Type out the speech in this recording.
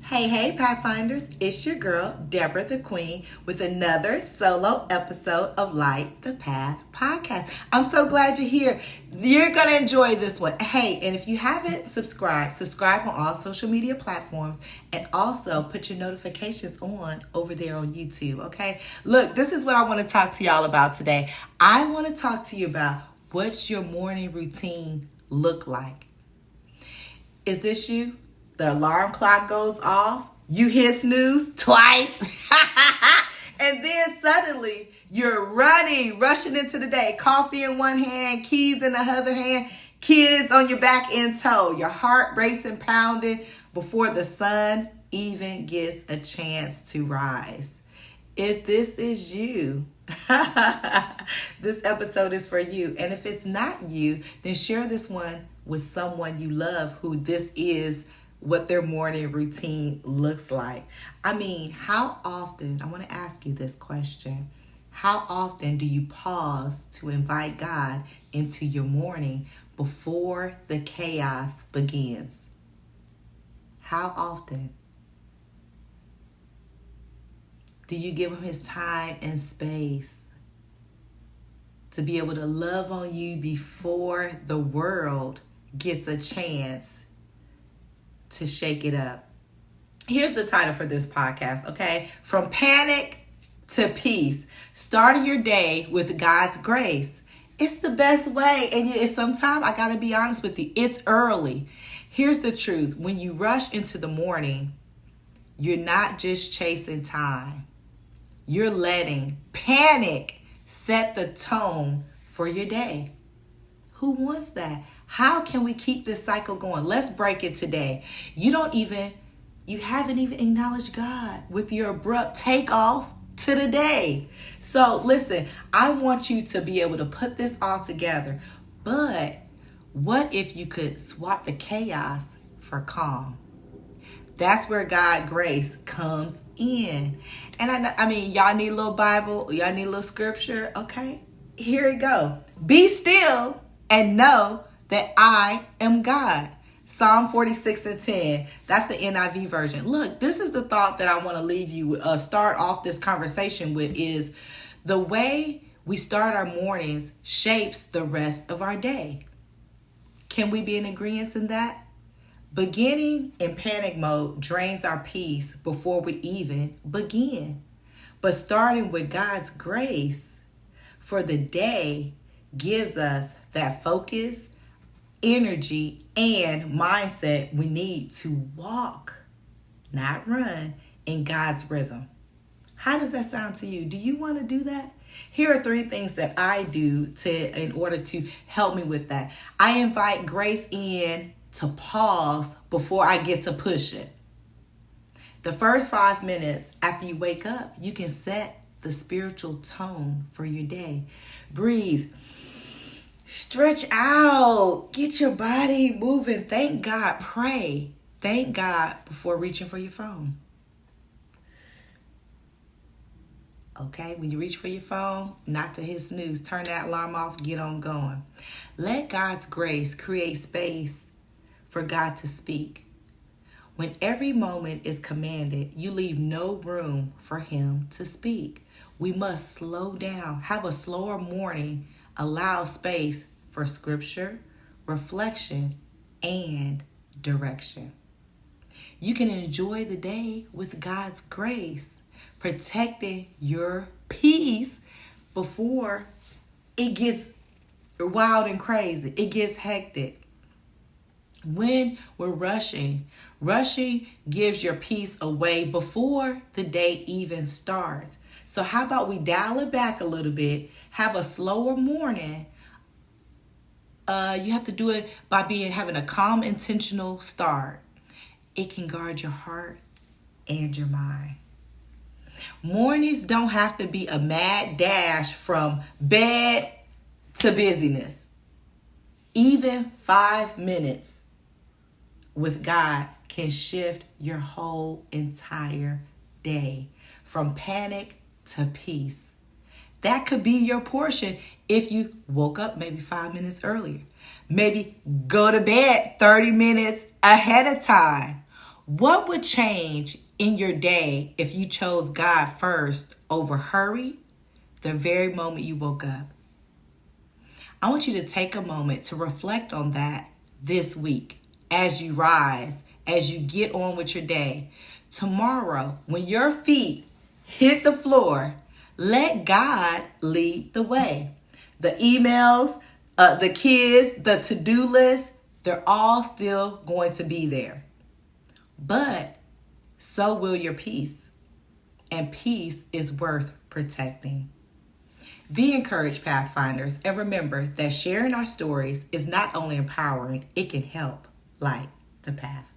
Hey, Pathfinders, it's your girl, Deborah the Queen, with another solo episode of Light the Path podcast. I'm so glad you're here. You're going to enjoy this one. Hey, and if you haven't subscribe on all social media platforms and also put your notifications on over there on YouTube, okay? Look, this is what I want to talk to y'all about today. I want to talk to you about what's your morning routine look like. Is this you? The alarm clock goes off. You hit snooze twice. And then suddenly you're rushing into the day. Coffee in one hand, keys in the other hand, kids on your back in tow. Your heart racing, pounding before the sun even gets a chance to rise. If this is you, this episode is for you. And if it's not you, then share this one with someone you love who this is what their morning routine looks like. I mean, how often, I want to ask you this question. How often do you pause to invite God into your morning before the chaos begins? How often? Do you give him his time and space to be able to love on you before the world gets a chance to shake it up? Here's the title for this podcast, okay? From panic to peace. Starting your day with God's grace. It's the best way. And sometimes I got to be honest with you, it's early. Here's the truth. When you rush into the morning, you're not just chasing time. You're letting panic set the tone for your day. Who wants that? How can we keep this cycle going? Let's break it today. You haven't even acknowledged God with your abrupt takeoff to the day. So listen, I want you to be able to put this all together. But what if you could swap the chaos for calm? That's where God's grace comes in. And I mean, y'all need a little Bible, y'all need a little scripture. Okay, here it go. Be still and know that I am God. Psalm 46:10. That's the NIV version. Look, this is the thought that I want to leave you, start off this conversation with, is the way we start our mornings shapes the rest of our day. Can we be in agreement in that? Beginning in panic mode drains our peace before we even begin. But starting with God's grace for the day gives us that focus, energy, and mindset we need to walk, not run, in God's rhythm. How does that sound to you? Do you want to do that? Here are 3 things that I do in order to help me with that. I invite grace in to pause before I get to push it. The first 5 minutes after you wake up, you can set the spiritual tone for your day. Breathe. Stretch out. Get your body moving. Thank God. Pray. Thank God before reaching for your phone. Okay, when you reach for your phone, not to hit snooze. Turn that alarm off. Get on going. Let God's grace create space for God to speak. When every moment is commanded, you leave no room for him to speak. We must slow down, have a slower morning, allow space for scripture, reflection, and direction. You can enjoy the day with God's grace, protecting your peace before it gets wild and crazy. It gets hectic. When we're rushing gives your peace away before the day even starts. So how about we dial it back a little bit, have a slower morning. You have to do it by having a calm, intentional start. It can guard your heart and your mind. Mornings don't have to be a mad dash from bed to busyness. Even 5 minutes with God can shift your whole entire day from panic to peace. That could be your portion if you woke up maybe 5 minutes earlier. Maybe go to bed 30 minutes ahead of time. What would change in your day if you chose God first over hurry the very moment you woke up? I want you to take a moment to reflect on that this week as you rise, as you get on with your day. Tomorrow, when your feet hit the floor, let God lead the way. The emails, the kids, the to-do list, they're all still going to be there. But so will your peace. And peace is worth protecting. Be encouraged, Pathfinders, and remember that sharing our stories is not only empowering, it can help light the path.